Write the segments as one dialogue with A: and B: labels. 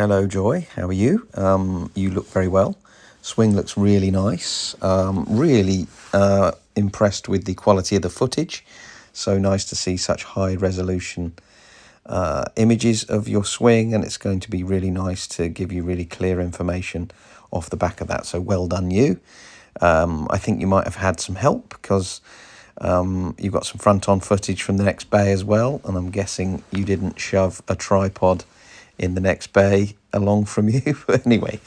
A: Hello, Joy. How are you? You look very well. Swing looks really nice. Really impressed with the quality of the footage. So nice to see such high resolution images of your swing, and it's going to be really nice to give you really clear information off the back of that. So well done, you. I think you might have had some help because you've got some front-on footage from the next bay as well, and I'm guessing you didn't shove a tripod in the next bay along from you. But anyway,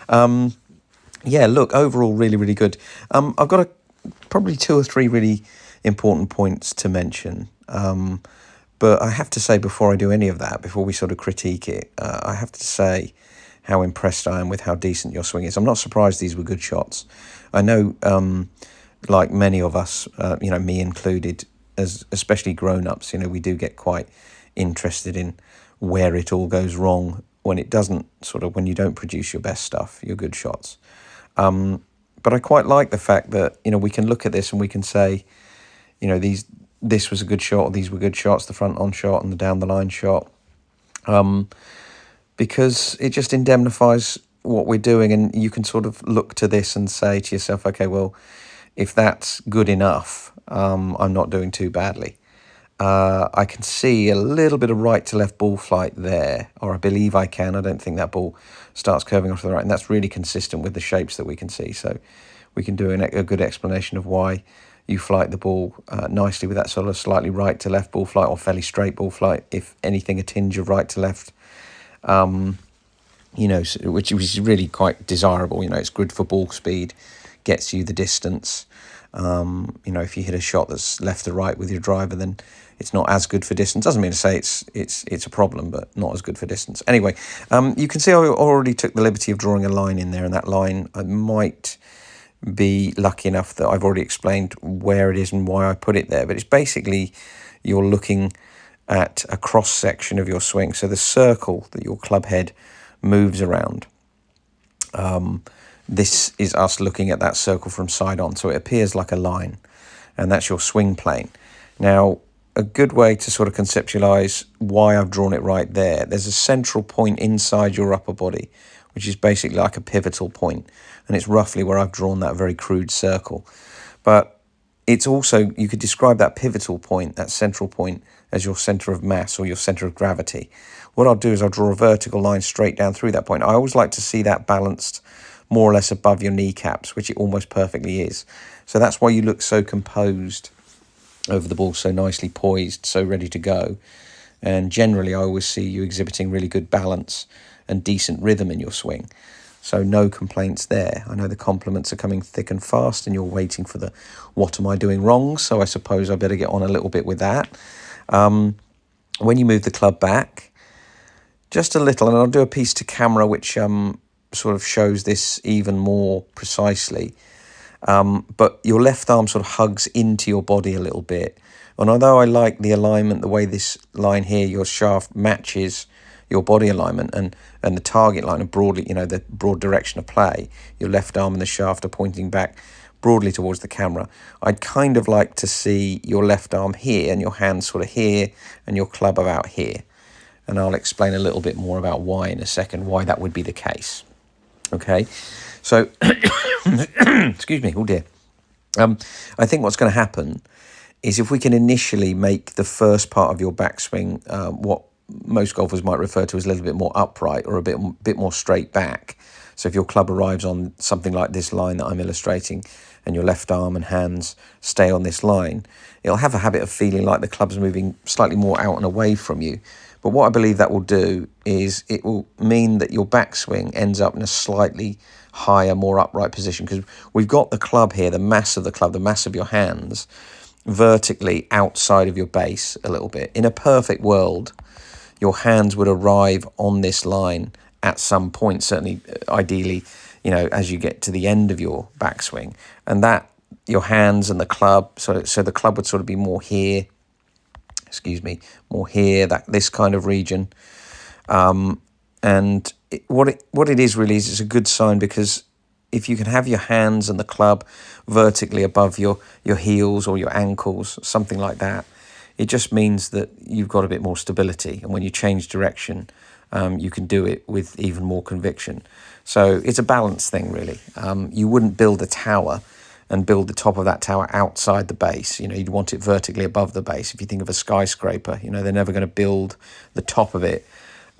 A: yeah, look, overall really, really good. I've got probably two or three really important points to mention. But I have to say, before I do any of that, before we sort of critique it, I have to say how impressed I am with how decent your swing is. I'm not surprised these were good shots. I know, like many of us, me included, as especially grown-ups, we do get quite interested in where it all goes wrong when it doesn't, when you don't produce your best stuff, your good shots. But I quite like the fact that, we can look at this and we can say, this was a good shot, or these were good shots, the front on shot and the down the line shot, because it just indemnifies what we're doing, and you can sort of look to this and say to yourself, okay, well, if that's good enough, I'm not doing too badly. I can see a little bit of right to left ball flight there, or I believe I can. I don't think that ball starts curving off to the right, and that's really consistent with the shapes that we can see. So we can do a good explanation of why you flight the ball nicely with that sort of slightly right to left ball flight, or fairly straight ball flight, if anything, a tinge of right to left, which is really quite desirable. It's good for ball speed, gets you the distance. If you hit a shot that's left to right with your driver, then it's not as good for distance. Doesn't mean to say it's a problem, but not as good for distance. Anyway, you can see I already took the liberty of drawing a line in there, and that line, I might be lucky enough that I've already explained where it is and why I put it there. But it's basically, you're looking at a cross section of your swing, so the circle that your club head moves around. This is us looking at that circle from side on, so it appears like a line, and that's your swing plane. Now, a good way to sort of conceptualize why I've drawn it right there, there's a central point inside your upper body, which is basically like a pivotal point, and it's roughly where I've drawn that very crude circle. But it's also, you could describe that pivotal point, that central point, as your center of mass or your center of gravity. What I'll do is I'll draw a vertical line straight down through that point. I always like to see that balanced more or less above your kneecaps, which it almost perfectly is. So that's why you look so composed over the ball, so nicely poised, so ready to go. And generally, I always see you exhibiting really good balance and decent rhythm in your swing. So no complaints there. I know the compliments are coming thick and fast, and you're waiting for the what am I doing wrong, so I suppose I better get on a little bit with that. When you move the club back, just a little, and I'll do a piece to camera which sort of shows this even more precisely. But your left arm sort of hugs into your body a little bit. And although I like the alignment, the way this line here, your shaft matches your body alignment, and the target line of broadly, the broad direction of play, your left arm and the shaft are pointing back broadly towards the camera. I'd kind of like to see your left arm here and your hand sort of here and your club about here. And I'll explain a little bit more about why in a second, why that would be the case. Okay, so, excuse me, oh dear. I think what's going to happen is if we can initially make the first part of your backswing what most golfers might refer to as a little bit more upright, or a bit more straight back. So if your club arrives on something like this line that I'm illustrating, and your left arm and hands stay on this line, it'll have a habit of feeling like the club's moving slightly more out and away from you. But what I believe that will do is it will mean that your backswing ends up in a slightly higher, more upright position, because we've got the club here, the mass of the club, the mass of your hands, vertically outside of your base a little bit. In a perfect world, your hands would arrive on this line at some point, certainly, ideally, as you get to the end of your backswing, and that your hands and the club, so the club would sort of be more here, more here, this kind of region. And what it is really is it's a good sign, because if you can have your hands and the club vertically above your heels or your ankles, something like that, it just means that you've got a bit more stability. And when you change direction, you can do it with even more conviction. So it's a balance thing, really. You wouldn't build a tower and build the top of that tower outside the base. You'd want it vertically above the base. If you think of a skyscraper, they're never going to build the top of it,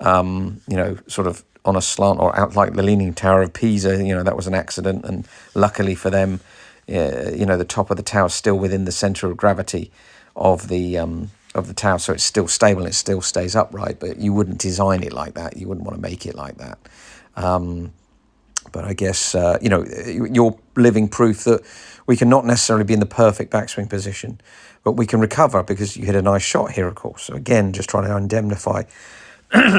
A: sort of on a slant or out like the Leaning Tower of Pisa. That was an accident, and luckily for them, the top of the tower is still within the center of gravity of the tower, so it's still stable and it still stays upright. But you wouldn't design it like that. You wouldn't want to make it like that. But I guess, you're living proof that we can not necessarily be in the perfect backswing position, but we can recover because you hit a nice shot here, of course. So again, just trying to indemnify,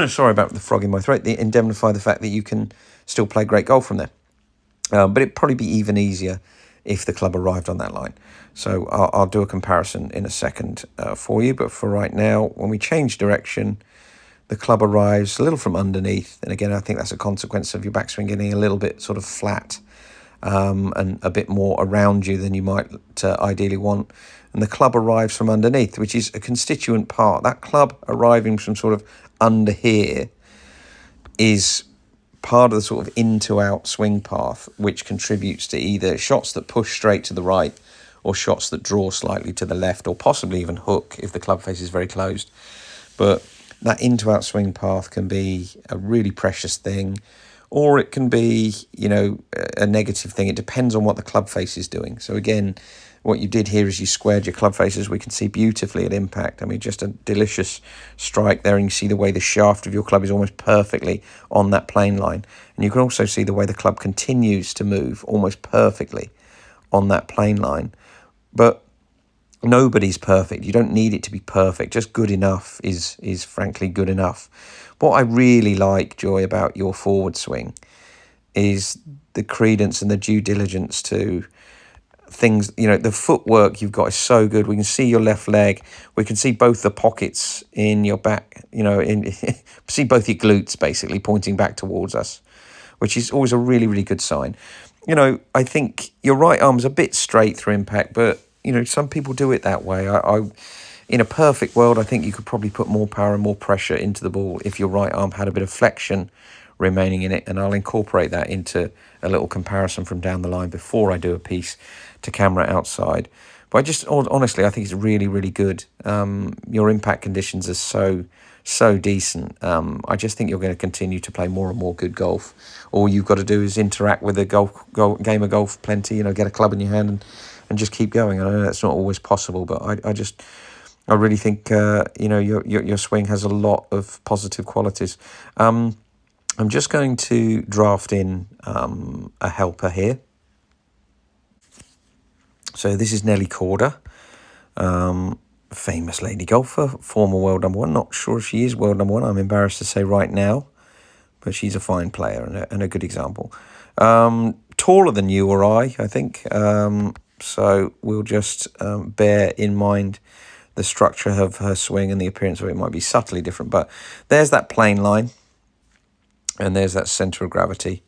A: sorry about the frog in my throat, indemnify the fact that you can still play great golf from there. But it'd probably be even easier if the club arrived on that line. So I'll do a comparison in a second for you. But for right now, when we change direction, the club arrives a little from underneath. And again, I think that's a consequence of your backswing getting a little bit sort of flat and a bit more around you than you might ideally want. And the club arrives from underneath, which is a constituent part. That club arriving from sort of under here is part of the sort of in to out swing path, which contributes to either shots that push straight to the right or shots that draw slightly to the left, or possibly even hook if the club face is very closed. But that in to out swing path can be a really precious thing, or it can be, a negative thing. It depends on what the club face is doing. So again, what you did here is you squared your club faces. We can see beautifully at impact. I mean, just a delicious strike there. And you see the way the shaft of your club is almost perfectly on that plane line. And you can also see the way the club continues to move almost perfectly on that plane line. But nobody's perfect. You don't need it to be perfect. Just good enough is frankly good enough. What I really like, Joy, about your forward swing is the credence and the due diligence to things. The footwork you've got is so good. We can see your left leg. We can see both the pockets in your back, see both your glutes basically pointing back towards us, which is always a really, really good sign. I think your right arm's a bit straight through impact, but some people do it that way. I in a perfect world, I think you could probably put more power and more pressure into the ball if your right arm had a bit of flexion remaining in it, and I'll incorporate that into a little comparison from down the line before I do a piece to camera outside. But I just honestly, I think it's really, really good. Your impact conditions are so decent. I just think you're going to continue to play more and more good golf. All you've got to do is interact with the game of golf plenty. Get a club in your hand and just keep going. I know that's not always possible, but I really think your swing has a lot of positive qualities. I'm just going to draft in a helper here. So this is Nelly Corder, famous lady golfer, former world number one. Not sure if she is world number one, I'm embarrassed to say right now, but she's a fine player and a good example. Taller than you or I think. So we'll just bear in mind the structure of her swing and the appearance of it might be subtly different. But there's that plane line, and there's that centre of gravity,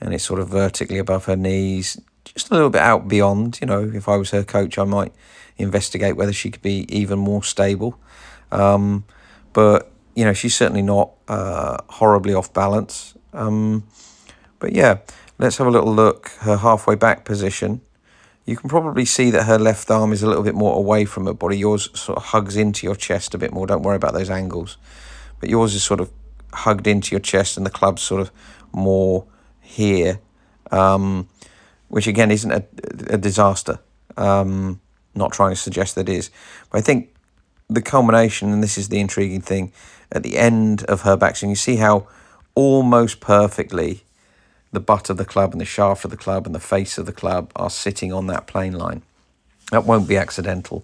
A: and it's sort of vertically above her knees, just a little bit out beyond. If I was her coach, I might investigate whether she could be even more stable. But she's certainly not horribly off balance. But yeah, let's have a little look. Her halfway back position. You can probably see that her left arm is a little bit more away from her body. Yours sort of hugs into your chest a bit more. Don't worry about those angles. But yours is sort of hugged into your chest and the club's sort of more here, which again isn't a disaster. Not trying to suggest that it is. But I think the culmination, and this is the intriguing thing, at the end of her backswing, you see how almost perfectly the butt of the club and the shaft of the club and the face of the club are sitting on that plane line. That won't be accidental.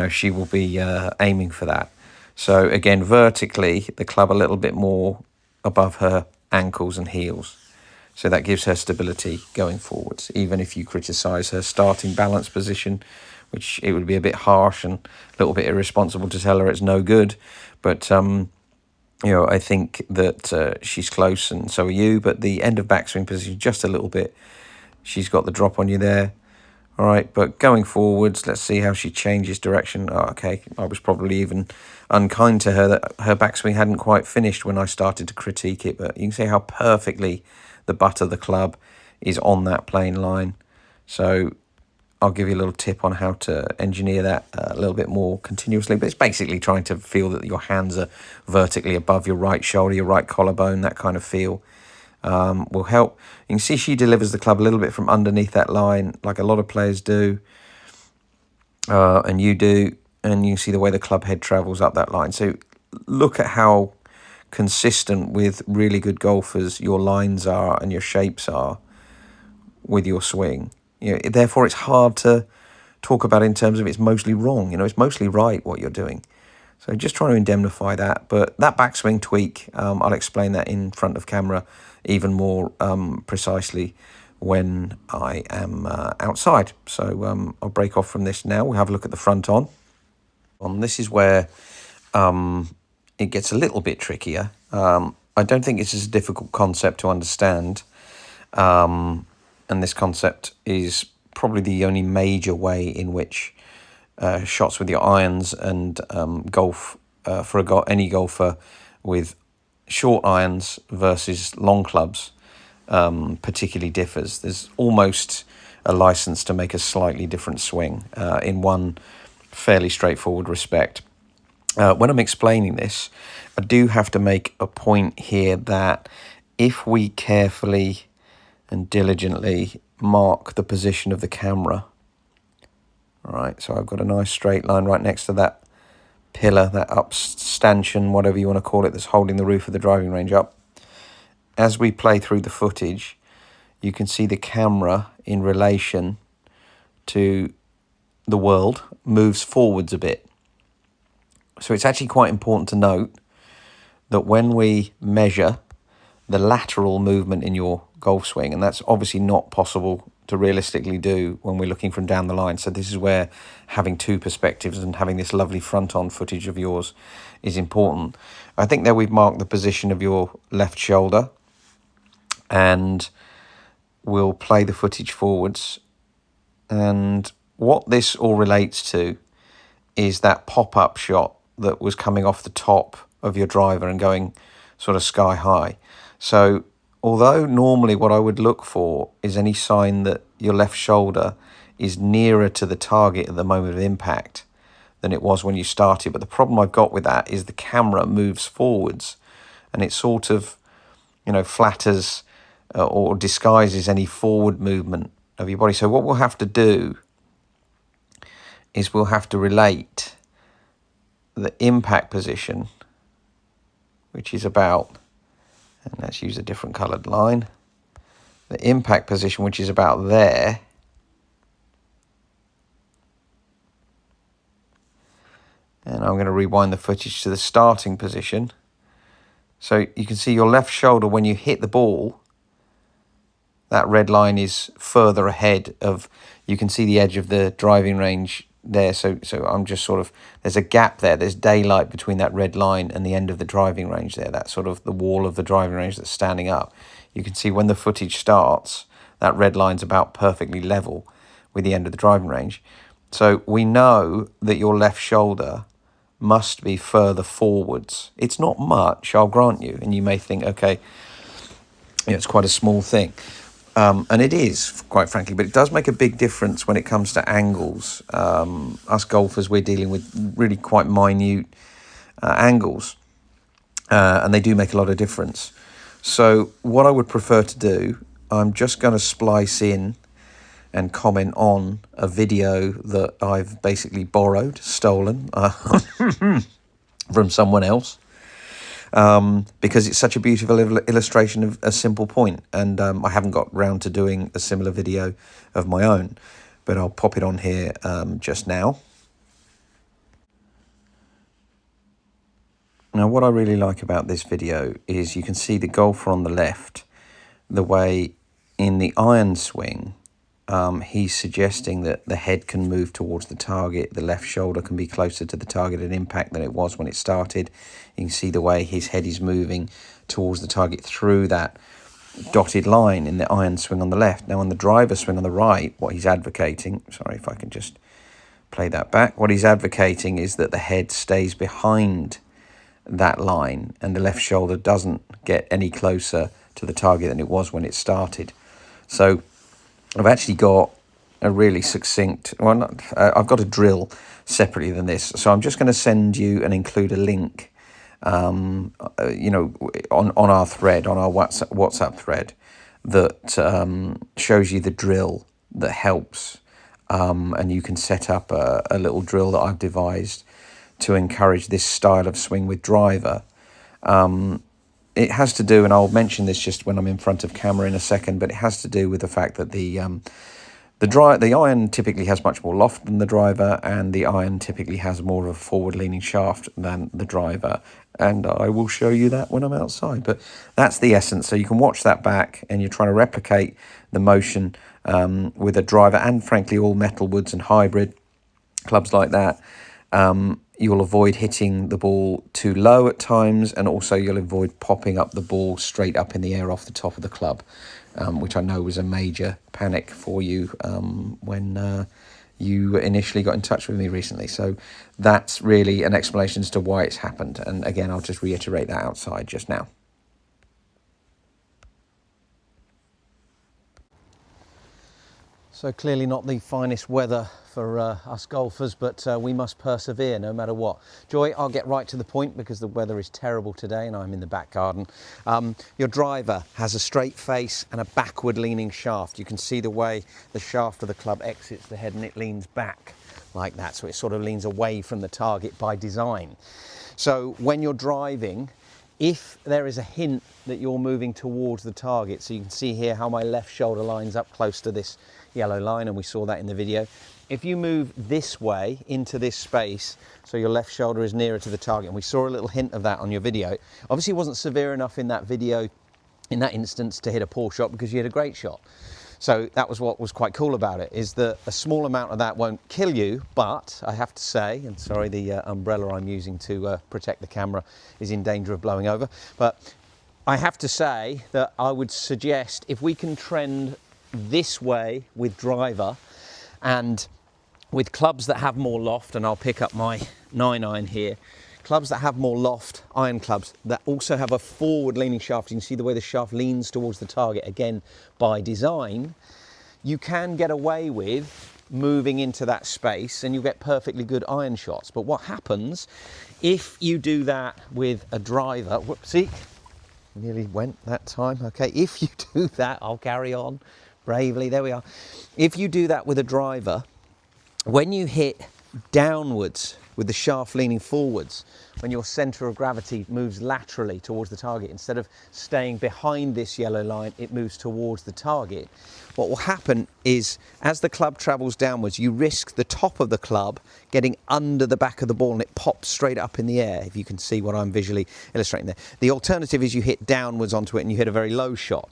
A: She will be aiming for that. So again, vertically, the club a little bit more above her ankles and heels. So that gives her stability going forwards, even if you criticise her starting balance position, which it would be a bit harsh and a little bit irresponsible to tell her it's no good. But I think that she's close, and so are you. But the end of backswing position, just a little bit. She's got the drop on you there. All right, but going forwards, let's see how she changes direction. Oh, okay, I was probably even unkind to her that her backswing hadn't quite finished when I started to critique it, but you can see how perfectly the butt of the club is on that plane line. So I'll give you a little tip on how to engineer that a little bit more continuously, but it's basically trying to feel that your hands are vertically above your right shoulder, your right collarbone, that kind of feel. Will help. You can see she delivers the club a little bit from underneath that line, like a lot of players do, and you do, and you can see the way the club head travels up that line. So look at how consistent with really good golfers your lines are and your shapes are with your swing. Therefore, it's hard to talk about in terms of it's mostly wrong. It's mostly right what you're doing. So just trying to indemnify that. But that backswing tweak, I'll explain that in front of camera even more precisely when I am outside. So I'll break off from this now. We'll have a look at the front on. This is where it gets a little bit trickier. I don't think it's as a difficult concept to understand. And this concept is probably the only major way in which shots with your irons and golf for any golfer with short irons versus long clubs particularly differs. There's almost a license to make a slightly different swing in one fairly straightforward respect. When I'm explaining this, I do have to make a point here that if we carefully and diligently mark the position of the camera, all right, so I've got a nice straight line right next to that pillar, that upstanchion, whatever you want to call it, that's holding the roof of the driving range up. As we play through the footage, you can see the camera in relation to the world moves forwards a bit. So it's actually quite important to note that when we measure the lateral movement in your golf swing, and that's obviously not possible to realistically do when we're looking from down the line. So this is where having two perspectives and having this lovely front-on footage of yours is important. I think there we've marked the position of your left shoulder, and we'll play the footage forwards. And what this all relates to is that pop-up shot that was coming off the top of your driver and going sort of sky high. So although normally what I would look for is any sign that your left shoulder is nearer to the target at the moment of impact than it was when you started, but the problem I've got with that is the camera moves forwards and it sort of, flatters or disguises any forward movement of your body. So what we'll have to do is we'll have to relate the impact position, which is about, and let's use a different coloured line, the impact position, which is about there, and I'm going to rewind the footage to the starting position. So you can see your left shoulder, when you hit the ball, that red line is further ahead of, you can see the edge of the driving range there. So I'm just sort of, there's a gap there. There's daylight between that red line and the end of the driving range there. That's sort of the wall of the driving range that's standing up. You can see when the footage starts, that red line's about perfectly level with the end of the driving range. So we know that your left shoulder must be further forwards. It's not much, I'll grant you. And you may think, okay, it's quite a small thing. And it is, quite frankly, but it does make a big difference when it comes to angles. Us golfers, we're dealing with really quite minute angles, and they do make a lot of difference. So what I would prefer to do, I'm just going to splice in and comment on a video that I've basically stolen from someone else. Because it's such a beautiful illustration of a simple point, and I haven't got round to doing a similar video of my own, but I'll pop it on here just now. Now, what I really like about this video is you can see the golfer on the left, the way in the iron swing, he's suggesting that the head can move towards the target, the left shoulder can be closer to the target at impact than it was when it started. You can see the way his head is moving towards the target through that dotted line in the iron swing on the left. Now on the driver swing on the right, what he's advocating, sorry if I can just play that back, what he's advocating is that the head stays behind that line and the left shoulder doesn't get any closer to the target than it was when it started. So I've actually got a really succinct, well, I've got a drill separately than this. So I'm just going to send you and include a link, on our thread, on our WhatsApp thread, that shows you the drill that helps. And you can set up a little drill that I've devised to encourage this style of swing with driver. It has to do, and I'll mention this just when I'm in front of camera in a second, but it has to do with the fact that the iron typically has much more loft than the driver, and the iron typically has more of a forward-leaning shaft than the driver. And I will show you that when I'm outside. But that's the essence. So you can watch that back, and you're trying to replicate the motion with a driver, and frankly all metal woods and hybrid clubs like that. You'll avoid hitting the ball too low at times, and also you'll avoid popping up the ball straight up in the air off the top of the club, which I know was a major panic for you when you initially got in touch with me recently. So that's really an explanation as to why it's happened. And again, I'll just reiterate that outside just now. So clearly not the finest weather for us golfers, but we must persevere no matter what. Joy, I'll get right to the point because the weather is terrible today and I'm in the back garden. Your driver has a straight face and a backward leaning shaft. You can see the way the shaft of the club exits the head and it leans back like that. So it sort of leans away from the target by design. So when you're driving, if there is a hint that you're moving towards the target, so you can see here how my left shoulder lines up close to this yellow line, and we saw that in the video. If you move this way into this space, so your left shoulder is nearer to the target, and we saw a little hint of that on your video. Obviously it wasn't severe enough in that video, in that instance, to hit a poor shot because you hit a great shot. So that was what was quite cool about it, is that a small amount of that won't kill you, but I have to say, and sorry, the umbrella I'm using to protect the camera is in danger of blowing over, but I have to say that I would suggest if we can trend this way with driver and with clubs that have more loft, and I'll pick up my 9-iron here, clubs that have more loft, iron clubs that also have a forward leaning shaft. You can see the way the shaft leans towards the target, again by design. You can get away with moving into that space and you'll get perfectly good iron shots. But what happens if you do that with a driver, whoopsie, nearly went that time. Okay, if you do that, I'll carry on bravely, there we are. If you do that with a driver, when you hit downwards with the shaft leaning forwards, when your center of gravity moves laterally towards the target, instead of staying behind this yellow line, it moves towards the target. What will happen is, as the club travels downwards, you risk the top of the club getting under the back of the ball and it pops straight up in the air, if you can see what I'm visually illustrating there. The alternative is you hit downwards onto it and you hit a very low shot.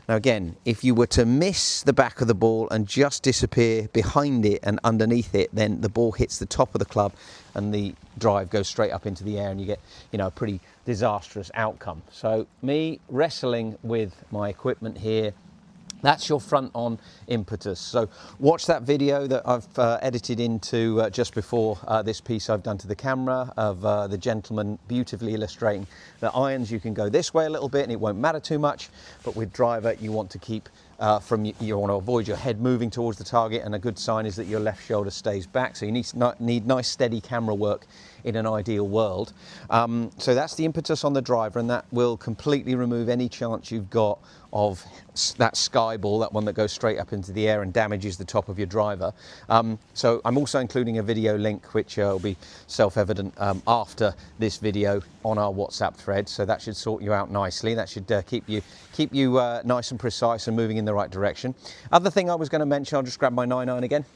A: Now again, if you were to miss the back of the ball and just disappear behind it and underneath it, then the ball hits the top of the club and the drive goes straight up into the air and you get, a pretty disastrous outcome. So me wrestling with my equipment here, that's your front-on impetus. So watch that video that I've edited into just before this piece I've done to the camera of the gentleman beautifully illustrating that irons, you can go this way a little bit and it won't matter too much, but with driver you want to keep you want to avoid your head moving towards the target, and a good sign is that your left shoulder stays back. So you need nice steady camera work in an ideal world. So that's the impetus on the driver, and that will completely remove any chance you've got of that sky ball, that one that goes straight up into the air and damages the top of your driver. So I'm also including a video link which will be self-evident after this video on our WhatsApp thread, so that should sort you out nicely. That should keep you nice and precise and moving in the right direction. Other thing I was going to mention, I'll just grab my 9-iron again.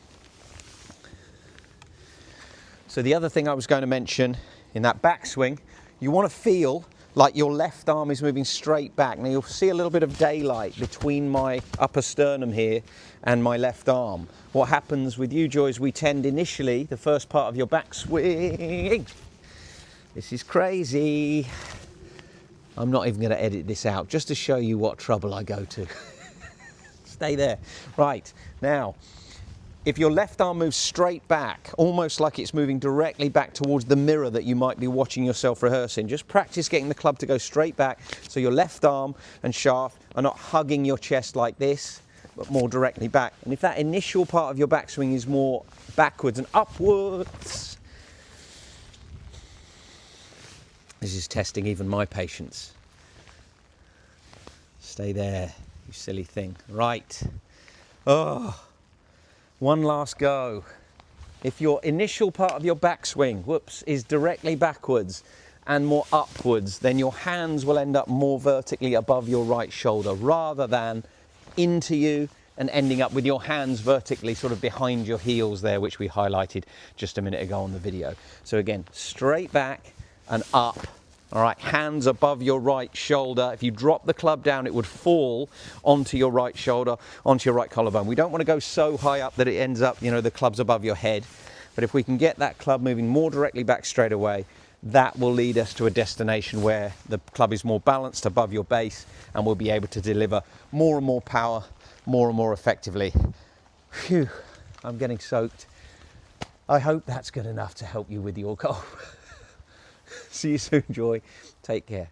A: So the other thing I was going to mention in that backswing, you want to feel like your left arm is moving straight back. Now you'll see a little bit of daylight between my upper sternum here and my left arm. What happens with you, Joy, is we tend initially, the first part of your backswing, this is crazy, I'm not even going to edit this out, just to show you what trouble I go to. Stay there. Right, now, if your left arm moves straight back, almost like it's moving directly back towards the mirror that you might be watching yourself rehearsing, just practice getting the club to go straight back so your left arm and shaft are not hugging your chest like this, but more directly back. And if that initial part of your backswing is more backwards and upwards, this is testing even my patience. Stay there, you silly thing. Right. Oh, one last go. If your initial part of your backswing, whoops, is directly backwards and more upwards, then your hands will end up more vertically above your right shoulder rather than into you and ending up with your hands vertically sort of behind your heels there, which we highlighted just a minute ago on the video. So again, straight back and up. All right, hands above your right shoulder. If you drop the club down, it would fall onto your right shoulder, onto your right collarbone. We don't want to go so high up that it ends up, the club's above your head. But if we can get that club moving more directly back straight away, that will lead us to a destination where the club is more balanced above your base and we'll be able to deliver more and more power, more and more effectively. Phew, I'm getting soaked. I hope that's good enough to help you with your goal. See you soon, Joy. Take care.